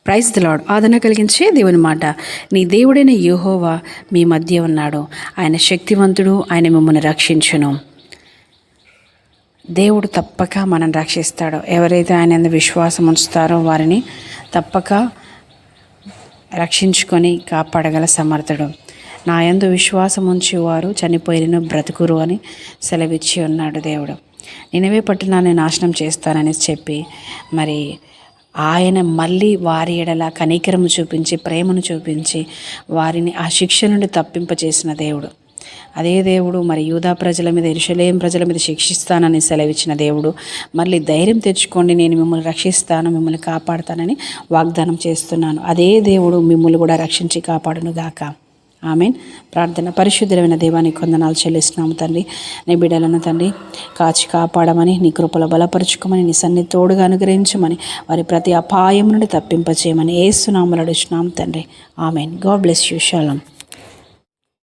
Praise the lord. ఆదరణ కలిగించే దేవుని మాట. నీ దేవుడైన యెహోవా మీ మధ్య ఉన్నాడు. ఆయన శక్తివంతుడు, ఆయన మిమ్మల్ని రక్షించును. దేవుడు తప్పక మనం రక్షిస్తాడు. ఎవరైతే ఆయన యందు విశ్వాసం ఉంచుతారో వారిని తప్పక రక్షించుకొని కాపాడగల సమర్థుడు. నా యందు విశ్వాసం ఉంచి వారు చనిపోయిన బ్రతుకురు అని సెలవిచ్చి ఉన్నాడు దేవుడు. నినవే పట్టణాన్ని నాశనం చేస్తానని చెప్పి మరి ఆయన మళ్ళీ వారి ఎడల కనికరము చూపించి ప్రేమను చూపించి వారిని ఆ శిక్ష నుండి తప్పింపచేసిన దేవుడు. అదే దేవుడు మరి యూదా ప్రజల మీద, యెరూషలేము ప్రజల మీద శిక్షిస్తానని సెలవిచ్చిన దేవుడు మళ్ళీ ధైర్యం తెచ్చుకోండి, నేను మిమ్మల్ని రక్షిస్తాను, మిమ్మల్ని కాపాడుతానని వాగ్దానం చేస్తున్నాను. అదే దేవుడు మిమ్మల్ని కూడా రక్షించి కాపాడును గాక. ఆమెన్. ప్రార్థన. పరిశుద్ధమైన దేవానికి వందనాలు చెల్లిస్తున్నాము తండ్రి. నీ బిడ్డలను తండ్రి కాచి కాపాడమని, నీ కృపలో బలపరుచుకోమని, నీ సన్నిధి తోడుగా అనుగ్రహించమని, వారి ప్రతి అపాయం నుండి తప్పింపచేయమని యేసు నామములో అడుగుచున్నాము తండ్రి. Amen. God bless you. Shalom.